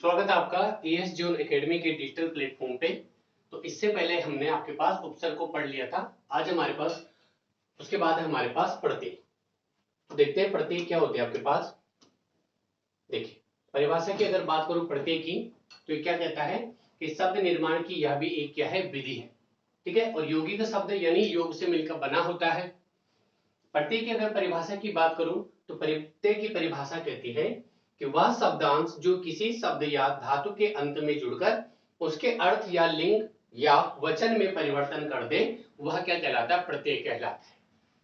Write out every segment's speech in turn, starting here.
स्वागत है आपका एएस जोन एकेडमी के डिजिटल प्लेटफॉर्म पे। तो इससे पहले हमने आपके पास उपसर्ग को पढ़ लिया था। आज हमारे पास उसके बाद है हमारे पास प्रत्यय। तो देखते हैं प्रत्यय क्या होते हैं आपके पास। देखिए परिभाषा की अगर बात करूं प्रत्यय की, तो ये क्या कहता है कि शब्द निर्माण की यह भी एक क्या है विधि है। ठीक है, और योगी का शब्द यानी योग से मिलकर बना होता है। प्रत्यय की अगर परिभाषा की बात करूं तो प्रत्यय की परिभाषा कहती है कि वह शब्दांश जो किसी शब्द या धातु के अंत में जुड़कर उसके अर्थ या लिंग या वचन में परिवर्तन कर दे, वह क्या कहलाता है, प्रत्यय कहलाता है।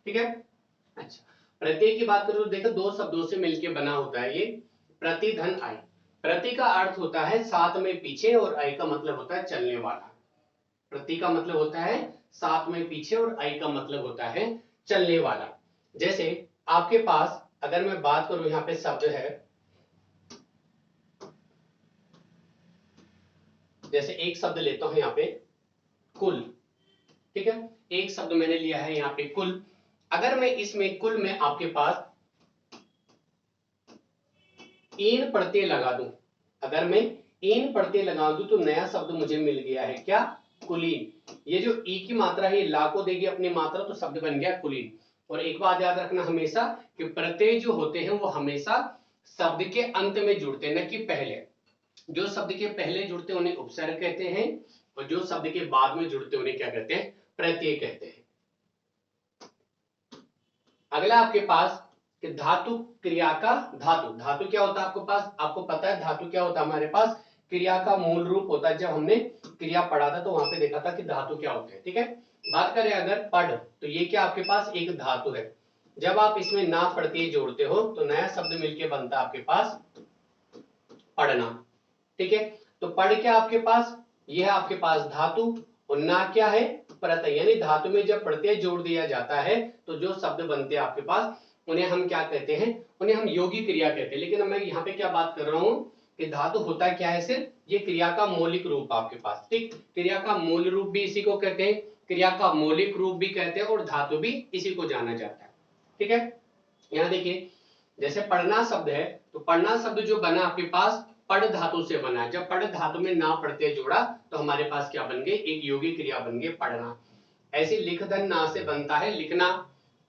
ठीक है, अच्छा प्रत्यय की बात करूं तो देखो दो शब्दों से मिलकर बना होता है ये प्रति धन आय। प्रति का अर्थ होता है साथ में पीछे और आय का मतलब होता है चलने वाला। प्रति का मतलब होता है साथ में पीछे और आय का मतलब होता है चलने वाला। जैसे आपके पास अगर मैं बात करूं यहाँ पे शब्द है, जैसे एक शब्द लेता हूं यहाँ पे कुल। ठीक है, एक शब्द मैंने लिया है यहाँ पे कुल। अगर मैं इसमें कुल में आपके पास इन प्रत्यय लगा दूं, अगर मैं इन प्रत्यय लगा दूं तो नया शब्द मुझे मिल गया है क्या, कुलीन। ये जो ई की मात्रा है ये ला को देगी अपनी मात्रा, तो शब्द बन गया कुलीन। और एक बात याद रखना हमेशा कि प्रत्यय जो होते हैं वो हमेशा शब्द के अंत में जुड़ते हैं, न कि पहले। जो शब्द के पहले जुड़ते हैं उन्हें उपसर्ग कहते हैं, और जो शब्द के बाद में जुड़ते हैं उन्हें क्या कहते हैं, प्रत्यय कहते हैं। अगला आपके पास कि धातु क्रिया का धातु। धातु क्या होता है आपके पास, आपको पता है धातु क्या होता है हमारे पास, क्रिया का मूल रूप होता है। जब हमने क्रिया पढ़ा था तो वहां पे देखा था कि धातु क्या होते हैं। ठीक है, बात करें अगर पढ़, तो ये क्या आपके पास एक धातु है। जब आप इसमें ना प्रत्यय जोड़ते हो तो नया शब्द मिलके बनता है आपके पास पढ़ना। ठीक है, तो पढ़ क्या आपके पास, यह है आपके पास धातु, और ना क्या है, प्रत्यय। यानी धातु में जब प्रत्यय जोड़ दिया जाता है तो जो शब्द बनते हैं आपके पास उन्हें हम क्या कहते हैं, उन्हें हम योगी क्रिया कहते हैं। लेकिन मैं यहाँ पे क्या बात कर रहा हूँ कि धातु होता क्या है, सिर्फ ये क्रिया का मौलिक रूप आपके पास। ठीक, क्रिया का मूल रूप भी इसी को कहते हैं, क्रिया का मौलिक रूप भी कहते हैं, और धातु भी इसी को जाना जाता है। ठीक है, यहाँ देखिए जैसे पढ़ना शब्द है, तो पढ़ना शब्द जो बना आपके पास पढ़ धातु से बना है। जब पढ़ धातु में ना प्रत्यय जोड़ा तो हमारे पास क्या बन गए, एक योगी क्रिया बन गई पढ़ना। ऐसे लिख धन ना से बनता है लिखना।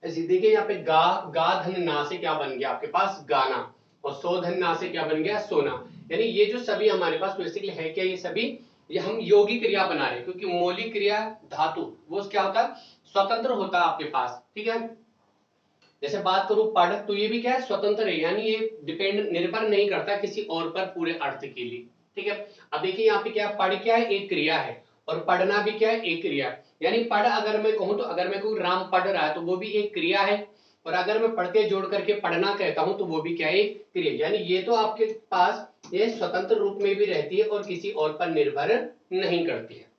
ऐसे देखिए यहाँ पे गा धन ना से क्या बन गया आपके पास, गाना। और सो धन ना से क्या बन गया, सोना। यानी ये जो सभी हमारे पास बेसिकली है क्या, ये सभी ये हम योगी क्रिया बना रहे हैं, क्योंकि मौलिक क्रिया धातु वो क्या होता है, स्वतंत्र होता है आपके पास। ठीक है, जैसे बात करूं पढ़, तो ये भी क्या है, स्वतंत्र है, यानी ये डिपेंड निर्भर नहीं करता किसी और पर पूरे अर्थ के लिए। ठीक है, अब देखिए यहाँ पे क्या पढ़ क्या है, एक क्रिया है, और पढ़ना भी क्या है, एक क्रिया। यानी पढ़ अगर मैं कहूं तो अगर मैं कहूं राम पढ़ रहा है तो वो भी एक क्रिया है, और अगर मैं पढ़ते जोड़ करके पढ़ना कहता हूं तो वो भी क्या है, एक क्रिया। यानी ये तो आपके पास ये स्वतंत्र रूप में भी रहती है और किसी और पर निर्भर नहीं करती है।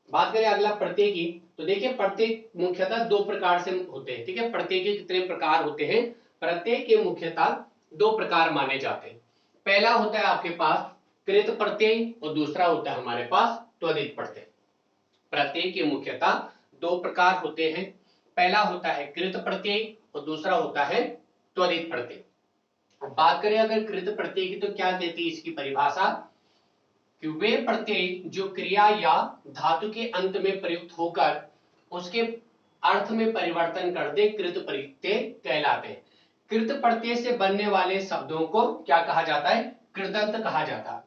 बात करें अगला प्रत्यय की, तो देखिए प्रत्यय मुख्यतः दो प्रकार से होते हैं। ठीक है, प्रत्यय के कितने प्रकार होते हैं, प्रत्यय के मुख्यतः दो प्रकार माने जाते हैं। पहला होता है आपके पास कृत प्रत्यय, और दूसरा होता है हमारे पास त्वरित प्रत्यय। प्रत्यय के मुख्यतः दो प्रकार होते हैं, पहला होता है कृत प्रत्यय और दूसरा होता है त्वरित प्रत्यय। बात करें अगर कृत प्रत्यय की, तो क्या कहती है इसकी परिभाषा, कि वे प्रत्यय जो क्रिया या धातु के अंत में प्रयुक्त होकर उसके अर्थ में परिवर्तन कर दे, कृत प्रत्यय कहलाते हैं। कृत प्रत्यय से बनने वाले शब्दों को क्या कहा जाता है, कृदंत कहा जाता है।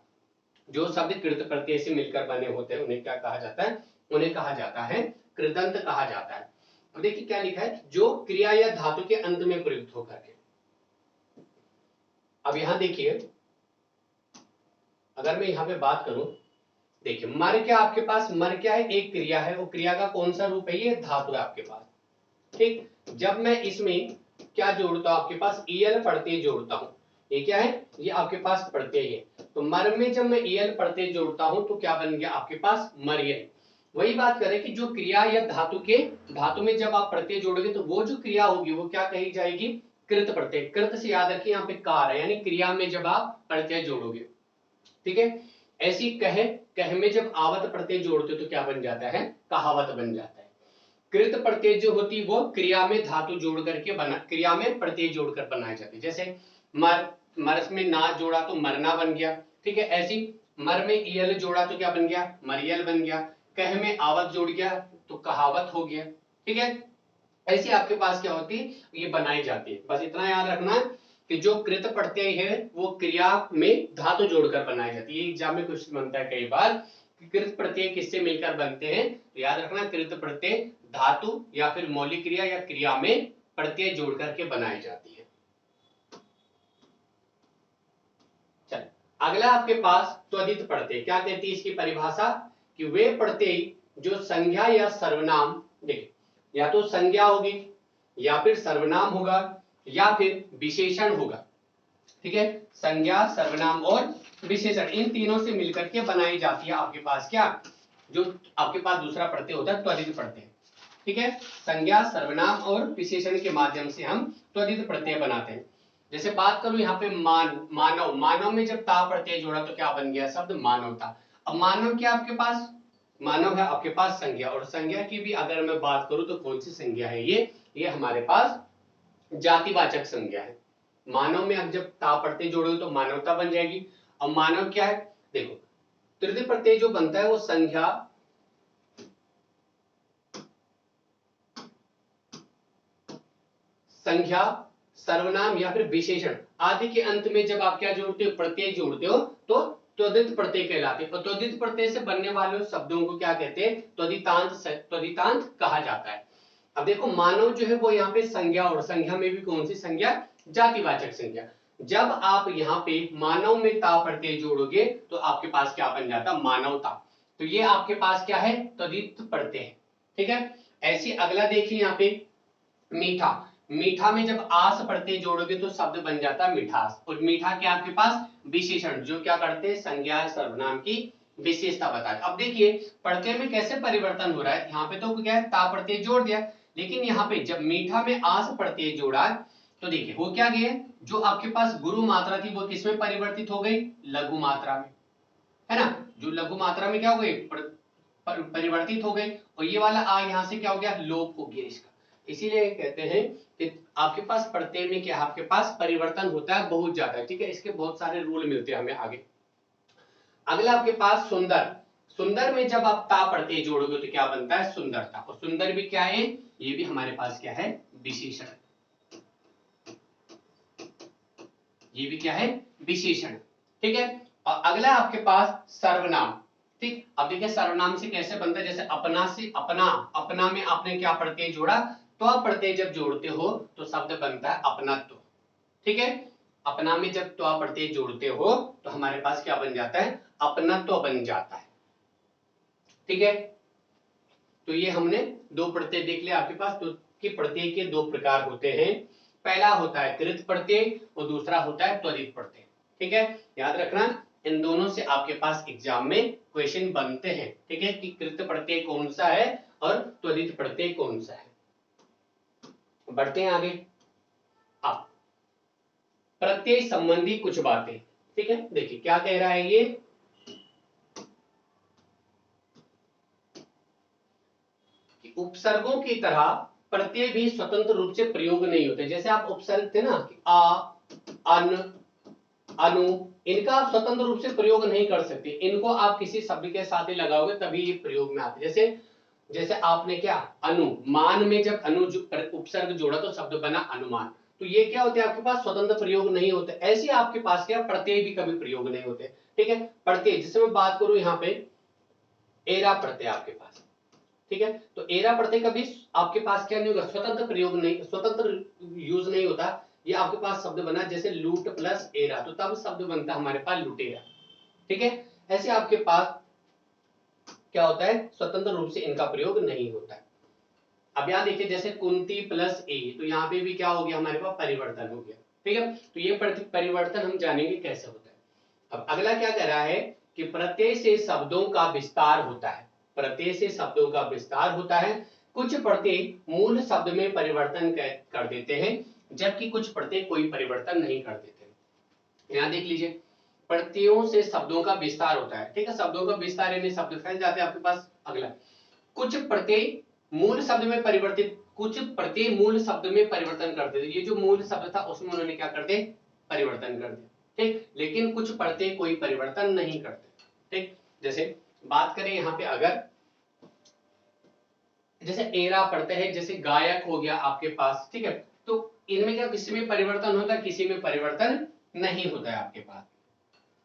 जो शब्द कृत प्रत्यय से मिलकर बने होते हैं उन्हें क्या कहा जाता है, उन्हें कहा जाता है कृदंत कहा जाता है। अब देखिए क्या लिखा है, जो क्रिया या धातु के अंत में प्रयुक्त होकर के। अब यहां देखिए अगर मैं यहाँ पे बात करूं, देखिए मर क्या आपके पास, मर क्या है, एक क्रिया है, वो क्रिया का कौन सा रूप है, ये धातु है आपके पास। ठीक, जब मैं इसमें क्या जोड़ता हूं, आपके पास ईल प्रत्यय जोड़ता हूं, ये क्या है, ये आपके पास प्रत्यय है। तो मर में जब मैं ईल प्रत्यय जोड़ता हूं तो क्या बन गया आपके पास, मरियल। वही बात करें कि जो क्रिया या धातु में जब आप प्रत्यय जोड़ोगे तो वो जो क्रिया होगी वो क्या कही जाएगी, कृत प्रत्यय। कृत से याद रखिए यहाँ पे कार है, यानी क्रिया में जब आप प्रत्यय जोड़ोगे। ठीक है, ऐसी कह में जब आवत प्रत्यय जोड़ते तो क्या बन जाता है, कहावत बन जाता है। कृत प्रत्यय जो होती वो क्रिया में धातु जोड़ करके बना, क्रिया में प्रत्यय जोड़कर बनाए जाते, जैसे मर मर में ना जोड़ा तो मरना बन गया, ठीक है। ऐसी मर में यल जोड़ा तो क्या बन गया, मरियल बन गया। कह में आवत जोड़ गया तो कहावत हो गया, ठीक है। ऐसी आपके पास क्या होती है, ये बनाई जाती है। बस इतना याद रखना है कि जो कृत प्रत्यय है वो क्रिया में धातु जोड़कर बनाई जाती है। एग्जाम में क्वेश्चन बनता है कई बार कि कृत प्रत्यय किससे मिलकर बनते हैं, तो याद रखना कृत प्रत्यय धातु या फिर मौलिक क्रिया या क्रिया में प्रत्यय जोड़ करके बनाई जाती है। चल अगला आपके पास त्वरित प्रत्यय, क्या कहती है इसकी परिभाषा, कि वे प्रत्यय जो संज्ञा या सर्वनाम, देखिए या तो संज्ञा होगी या फिर सर्वनाम होगा या फिर विशेषण होगा, ठीक है। संज्ञा, सर्वनाम और विशेषण, इन तीनों से मिलकर के बनाई जाती है आपके पास क्या, जो आपके पास दूसरा प्रत्यय होता है त्वरित प्रत्यय, ठीक है। संज्ञा, सर्वनाम और विशेषण के माध्यम से हम त्वरित प्रत्यय बनाते हैं। जैसे बात करूं यहाँ पे मानव, मानव में जब ता प्रत्यय जोड़ा तो क्या बन गया शब्द मानवता। अब मानव क्या आपके पास, मानव है आपके पास संज्ञा, और संज्ञा की भी अगर मैं बात करूं तो कौन सी संज्ञा है ये हमारे पास जातिवाचक संज्ञा है। मानव में अब जब ता प्रत्यय जोड़ोगे तो मानवता बन जाएगी। अब मानव क्या है, देखो तृतीय प्रत्यय जो बनता है वो संज्ञा, संज्ञा, सर्वनाम या फिर विशेषण आदि के अंत में जब आप क्या जोड़ते हो, प्रत्यय जोड़ते हो तो त्वरित प्रत्यय कहलाते हैं। और त्वरित प्रत्यय से बनने वाले शब्दों को क्या कहते हैं, त्वरितांत, त्वरितांत कहा जाता है। अब देखो मानव जो है वो यहाँ पे संज्ञा, और संज्ञा में भी कौन सी संज्ञा, जातिवाचक संज्ञा। जब आप यहाँ पे मानव में ता प्रत्यय जोड़ोगे तो आपके पास क्या बन जाता, मानवता। तो ये आपके पास क्या है, त्वरित प्रत्यय, ठीक है। ऐसी अगला देखिए यहाँ पे मीठा, मीठा में जब आस प्रत्यय जोड़ोगे तो शब्द बन जाता मिठास। और मीठा क्या आपके पास विशेषण, जो क्या करते हैं संज्ञा सर्वनाम की विशेषता बताते। अब देखिए प्रत्यय में कैसे परिवर्तन हो रहा है, यहाँ पे तो क्या है ता प्रत्यय जोड़ दिया, लेकिन यहाँ पे जब मीठा में आस प्रत्यय जोड़ा तो देखिए हो क्या गया, जो आपके पास गुरु मात्रा थी वो किसमें परिवर्तित हो गई, लघु मात्रा में, है ना। जो लघु मात्रा में क्या हो गई, परिवर्तित हो गई, और ये वाला आ यहाँ से क्या हो गया, लोप हो गया इसका। इसीलिए कहते हैं कि आपके पास प्रत्यय में क्या, आपके पास परिवर्तन होता है बहुत ज्यादा, ठीक है। इसके बहुत सारे रूल मिलते हैं हमें आगे। अगला आपके पास सुंदर, सुंदर में जब आप ता प्रत्यय जोड़ोगे तो क्या बनता है, सुंदरता। और सुंदर भी क्या है, ये भी हमारे पास क्या है, विशेषण, ये भी क्या है, विशेषण, ठीक है। और अगला आपके पास सर्वनाम, ठीक। अब देखिए सर्वनाम से कैसे बनता है, जैसे अपना से अपना, अपना में आपने क्या प्रत्यय जोड़ा, तो आप प्रत्यय जब जोड़ते हो तो शब्द बनता है अपनत्व, ठीक है। अपना में जब तो आप प्रत्यय जोड़ते हो तो हमारे पास क्या बन जाता है, अपनत्व बन जाता है, ठीक है। तो ये हमने दो प्रत्यय देख लिया आपके पास, तो कि प्रत्यय के दो प्रकार होते हैं, पहला होता है कृत प्रत्यय और दूसरा होता है त्वरित प्रत्यय, ठीक है। याद रखना इन दोनों से आपके पास एग्जाम में क्वेश्चन बनते हैं, ठीक है, कि कृत प्रत्यय कौन सा है और त्वरित प्रत्यय कौन सा है। बढ़ते हैं आगे। अब प्रत्यय संबंधी कुछ बातें, ठीक है। देखिए क्या कह रहा है ये, कि उपसर्गों की तरह प्रत्यय भी स्वतंत्र रूप से प्रयोग नहीं होते। जैसे आप उपसर्ग थे ना कि आ, अन, अनु, इनका आप स्वतंत्र रूप से प्रयोग नहीं कर सकते, इनको आप किसी शब्द के साथ ही लगाओगे तभी ये प्रयोग में आते। जैसे जैसे आपने क्या अनुमान में जब उपसर्ग जोड़ा तो शब्द बना अनुमान, तो ये क्या होते हैं आपके पास स्वतंत्र प्रयोग नहीं होते। ऐसे आपके पास क्या प्रत्यय भी कभी प्रयोग नहीं होते, ठीक है। प्रत्यय जैसे मैं बात करूं यहाँ पे एरा प्रत्यय आपके पास, ठीक है, तो एरा प्रत्यय कभी आपके पास क्या नहीं होगा, स्वतंत्र प्रयोग नहीं, स्वतंत्र यूज नहीं होता। ये आपके पास शब्द बना जैसे लूट प्लस एरा, तो तब शब्द बनता हमारे पास लुटेरा, ठीक है। ऐसे आपके पास क्या होता है, स्वतंत्र रूप से इनका प्रयोग नहीं होता है। अब यहाँ देखिए जैसे कुंती प्लस ए, तो यहाँ पे भी क्या हो गया, हमारे पास परिवर्तन हो गया, ठीक है। तो ये परिवर्तन हम जानेंगे कैसे होता है। अब अगला क्या कह रहा है कि प्रत्यय से शब्दों का विस्तार होता है, प्रत्यय से शब्दों का विस्तार होता है। कुछ प्रत्यय मूल शब्द में परिवर्तन कर देते हैं, जबकि कुछ प्रत्यय कोई परिवर्तन नहीं कर देते। यहाँ देख लीजिए प्रत्ययों से शब्दों का विस्तार होता है, ठीक है, शब्दों का विस्तार यानी शब्द फैल जाते हैं आपके पास। अगला कुछ प्रत्यय मूल शब्द में परिवर्तित, कुछ प्रत्यय मूल शब्द में परिवर्तन करते थे। ये जो मूल शब्द था उसमें उन्होंने क्या कर दे, परिवर्तन कर दिया, ठीक। लेकिन कुछ पढ़ते कोई परिवर्तन नहीं करते, ठीक। जैसे बात करें यहाँ पे, अगर जैसे एरा पढ़ते हैं, जैसे गायक हो गया आपके पास, ठीक है, तो इनमें क्या किसी में परिवर्तन होता है, किसी में परिवर्तन नहीं होता है आपके पास।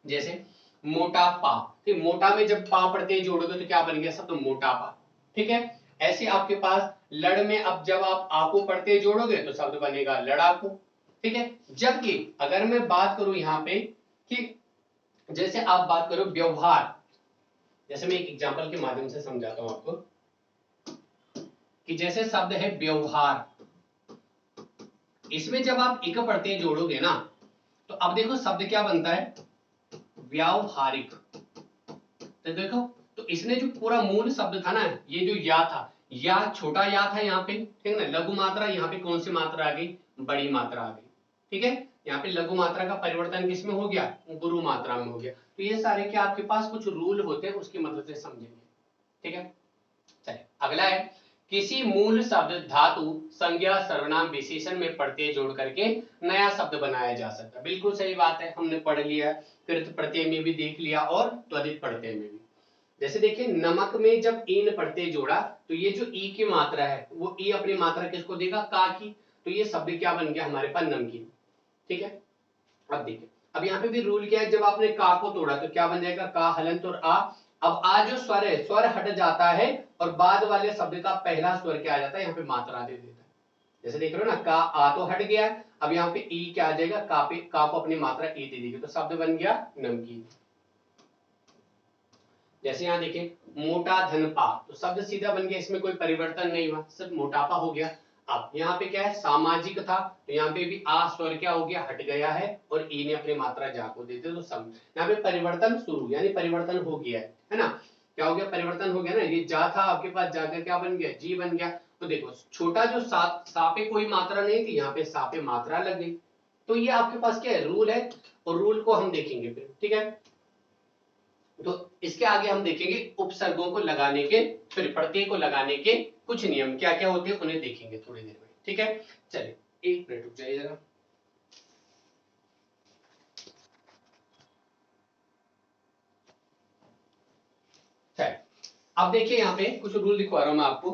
जैसे मोटा पा, ठीक, मोटा में जब पा पढ़ते जोड़ोगे तो क्या बन गया शब्द मोटापा, ठीक है। ऐसे आपके पास लड़ में अब जब आप आ को पढ़ते जोड़ोगे तो शब्द बनेगा लड़ाकू, ठीक है। जबकि अगर मैं बात करूं यहाँ पे कि जैसे आप बात करो व्यवहार, जैसे मैं एक एग्जांपल के माध्यम से समझाता हूं आपको कि जैसे शब्द है व्यवहार, इसमें जब आप इक पढ़ते जोड़ोगे ना तो अब देखो शब्द क्या बनता है, व्यावहारिक। तो देखो, तो इसने जो पूरा मूल शब्द था ना, ये जो या था, या छोटा या था यहाँ पे, ठीक है ना, लघु मात्रा, यहाँ पे कौन सी मात्रा आ गई, बड़ी मात्रा आ गई, ठीक है। यहाँ पे लघु मात्रा का परिवर्तन किसमें हो गया, गुरु मात्रा में हो गया। तो ये सारे क्या आपके पास कुछ रूल होते हैं, उसकी मदद से समझेंगे, ठीक है। चलिए अगला है, किसी मूल शब्द धातु संज्ञा सर्वनाम विशेषण में प्रत्यय जोड़ करके नया शब्द बनाया जा सकता है। बिल्कुल सही बात है, हमने पढ़ लिया, कृत प्रत्यय में भी देख लिया और त्वरित प्रत्यय में भी। जैसे देखिए नमक में जब इन प्रत्यय जोड़ा तो ये जो ई की मात्रा है वो ई अपनी मात्रा किसको देगा, का की, तो ये शब्द क्या बन गया हमारे पास, नमकीन, ठीक है। अब देखिए, अब यहाँ पे भी रूल क्या है, जब आपने का को तोड़ा तो क्या बन जाएगा, का हलंत और आ। अब आ जो स्वर है, स्वर हट जाता है और बाद वाले शब्द का पहला स्वर क्या आ जाता है, यहाँ पे मात्रा दे देता है। जैसे देख रहे हो ना, का आ तो हट गया, अब यहाँ पे ई क्या आ जाएगा, का पे का को अपनी मात्रा ई दे देगी, तो शब्द बन गया नमकीन। जैसे यहाँ देखिए मोटा धन पा, तो शब्द सीधा बन गया, इसमें कोई परिवर्तन नहीं हुआ, सिर्फ मोटापा हो गया। अब यहाँ पे क्या है, सामाजिक था, तो यहाँ पे भी आ स्वर क्या हो गया, हट गया है और ई ने अपनी मात्रा जा को देते, तो सम यहाँ पे परिवर्तन शुरू, यानी परिवर्तन हो गया है ना। क्या हो गया, परिवर्तन हो गया ना, ये जा था आपके पास, जाकर क्या बन गया, जी बन गया। तो देखो छोटा जो सा पे कोई मात्रा नहीं थी, यहाँ पे सा पे मात्रा लग गई। तो ये आपके पास क्या है, रूल है, और रूल को हम देखेंगे फिर, ठीक है। तो इसके आगे हम देखेंगे उपसर्गों को लगाने के, फिर प्रत्यय को लगाने के कुछ नियम क्या क्या होते हैं, उन्हें देखेंगे थोड़ी देर में, ठीक है। चलिए 1 मिनट रुक जाइए जरा। अब देखिए यहाँ पे कुछ रूल दिखवा रहा हूं मैं आपको।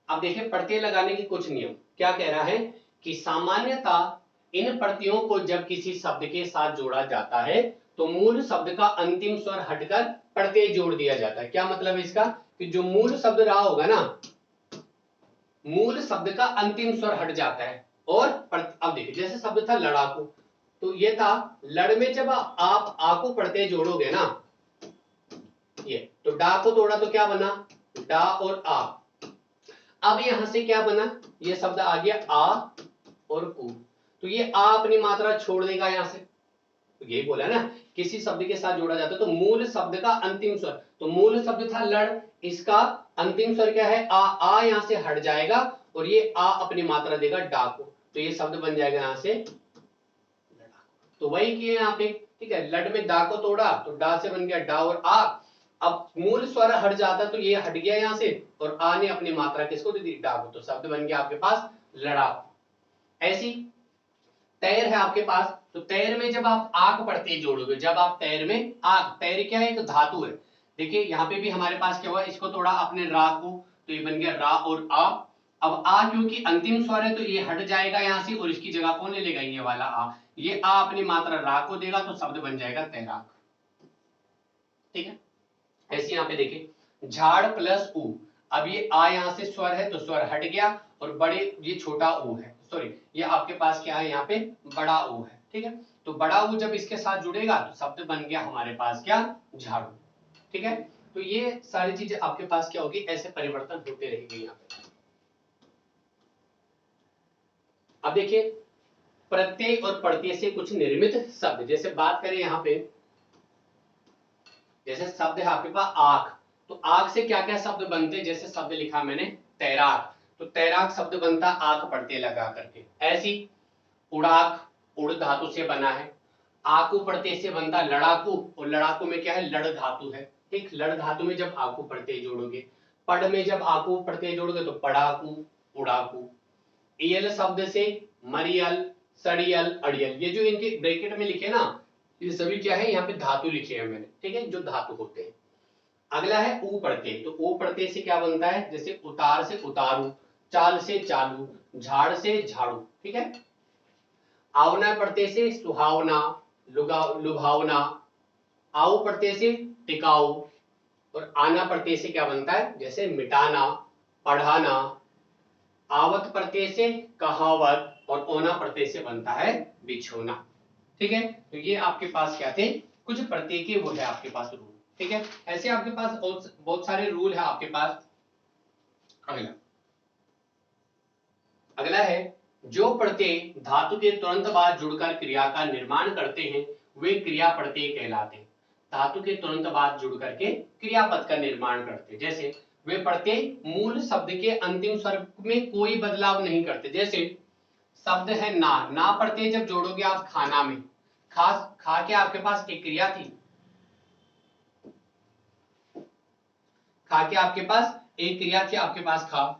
अब देखिए प्रत्यय लगाने के कुछ नियम क्या कह रहा है कि सामान्यता इन प्रत्ययों को जब किसी शब्द के साथ जोड़ा जाता है तो मूल शब्द का अंतिम स्वर हटकर प्रत्यय जोड़ दिया जाता है। क्या मतलब है इसका, कि जो मूल शब्द रहा होगा ना, मूल शब्द का अंतिम स्वर हट जाता है और अब देखिए जैसे शब्द था लड़ाकू, तो ये था लड़ में जब आप आ को प्रत्यय जोड़ोगे ना, ये तो डा को तोड़ा तो क्या बना, डा और आ। अब यहां से क्या बना, ये शब्द आ गया आ और कु, तो ये आ अपनी मात्रा छोड़ देगा यहां से, तो यही बोला ना किसी शब्द के साथ जोड़ा जाता है तो मूल शब्द का अंतिम स्वर, तो मूल शब्द था लड़, इसका अंतिम स्वर क्या है, आ यहां से हट जाएगा और ये आ अपनी मात्रा देगा डा को, तो ये शब्द बन जाएगा यहां से लड़ा। तो वही किए यहाँ पे, ठीक है, लड़ में डा को तोड़ा तो डा से बन गया डा और आ। अब मूल स्वर हट जाता तो ये हट गया यहां से और आ ने अपनी मात्रा किसको दे दी, डा को, तो शब्द बन गया आपके पास लड़ा। ऐसी तैर है आपके पास, तो तैर में जब आप आक पढ़ते जोड़ोगे, जब आप तैर में आक, तैर क्या है, एक धातु है। देखिए यहाँ पे भी हमारे पास क्या हुआ, इसको थोड़ा अपने रा को, तो ये बन गया रा और आ। अब आ क्योंकि अंतिम स्वर है तो ये हट जाएगा यहां से और इसकी जगह कौन ले लेगा, ये वाला आ, ये आ अपनी मात्रा रा को देगा तो शब्द बन जाएगा तैराक, ठीक है। ऐसे यहाँ पे देखिए झाड़ प्लस ऊ, अब ये आ यहां से स्वर है तो स्वर हट गया और बड़े ये छोटा ऊ है, सॉरी ये आपके पास क्या है, यहाँ पे बड़ा ऊ है, ठीक है। तो बड़ा ऊ जब इसके साथ जुड़ेगा तो शब्द बन गया हमारे पास क्या, झाड़ू, ठीक है। तो ये सारी चीजें आपके पास क्या होगी, ऐसे परिवर्तन होते रहेंगे यहाँ पे। अब देखिए प्रत्यय और प्रत्यय से कुछ निर्मित शब्द, जैसे बात करें यहाँ पे, जैसे शब्द है आपके पास आग, तो आग से क्या क्या शब्द बनते हैं, जैसे शब्द लिखा मैंने तैराक, तो तैराक शब्द बनता आग प्रत्यय लगा करके। ऐसी उड़ाक, उड़ धातु से बना है, आकू प्रत्यय से बनता लड़ाकू, और लड़ाकू में क्या है, लड़ धातु है, ठीक। लड़ धातु में जब आकू प्रत्यय जोड़ोगे, पढ़ में जब आकू प्रत्यय जोड़ोगे तो पढ़ाकू, उड़ाकू। यल शब्द से मरियल, सड़ियल, अड़ियल, ये जो इनके ब्रैकेट में लिखे ना, ये सभी क्या है, यहाँ पे धातु लिखे हैं मैंने, ठीक है, जो धातु होते हैं। अगला है ऊ प्रत्यय, तो ऊ प्रत्यय से क्या बनता है, जैसे उतार से उतारू, चाल से चालू, झाड़ से झाड़ू, ठीक है। आवना प्रत्यय से सुहावना, लुभावना, आऊ प्रत्यय से टिकाऊ, और आना प्रत्यय से क्या बनता है, जैसे मिटाना, पढ़ाना, आवत प्रत्यय से कहावत, और ओना प्रत्यय से बनता है बिछोना, ठीक है। तो ये आपके पास क्या थे, कुछ प्रत्यय के वो है आपके पास रूल, ठीक है। ऐसे आपके पास बहुत सारे रूल है आपके पास। अगला है जो प्रत्यय धातु के तुरंत बाद जुड़कर क्रिया का निर्माण करते हैं वे क्रिया प्रत्यय कहलाते हैं। धातु के तुरंत बाद जुड़ करके क्रियापद का निर्माण करते हैं, जैसे वे प्रत्यय मूल शब्द के अंतिम स्वर में कोई बदलाव नहीं करते। जैसे शब्द है ना, ना प्रत्यय जब जोड़ोगे आप खाना में, खा के आपके पास एक क्रिया थी, खा के आपके पास एक क्रिया थी, आपके पास खा।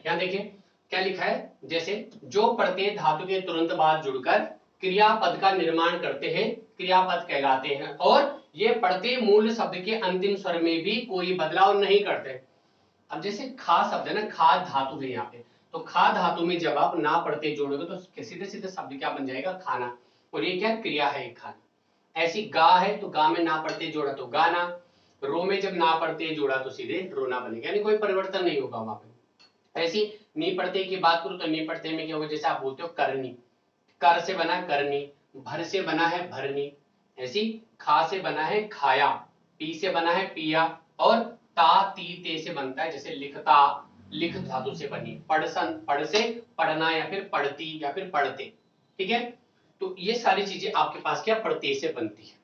यहाँ देखिए क्या लिखा है, जैसे जो प्रत्यय धातु के तुरंत बाद जुड़कर क्रियापद का निर्माण करते हैं क्रियापद कहलाते हैं, और ये प्रत्यय मूल शब्द के अंतिम स्वर में भी कोई बदलाव नहीं करते। अब जैसे खा शब्द है ना, खा धातु है यहाँ पे, तो खा धातु में जब आप ना प्रत्यय जोड़ोगे तो सीधे सीधे शब्द क्या बन जाएगा, खाना, और ये क्या क्रिया है, खाना। ऐसी गा है तो गा में ना प्रत्यय जोड़ा तो गाना, रो में जब ना प्रत्यय जोड़ा तो सीधे रोना बनेगा, यानी कोई परिवर्तन नहीं होगा वहां पे। ऐसी नी प्रत्यय की बात करूं तो नी प्रत्यय में क्या होगा, जैसे आप बोलते हो करनी, कर से बना करनी, भर से बना है भरनी, ऐसी खा से बना है खाया, पी से बना है पिया, और ता ती ते से बनता है, जैसे लिखता, लिख धातु से बनी, पढ़सन, पढ़ से पढ़ना या फिर पढ़ती या फिर पढ़ते, ठीक है। तो ये सारी चीजें आपके पास क्या प्रत्यय से बनती है।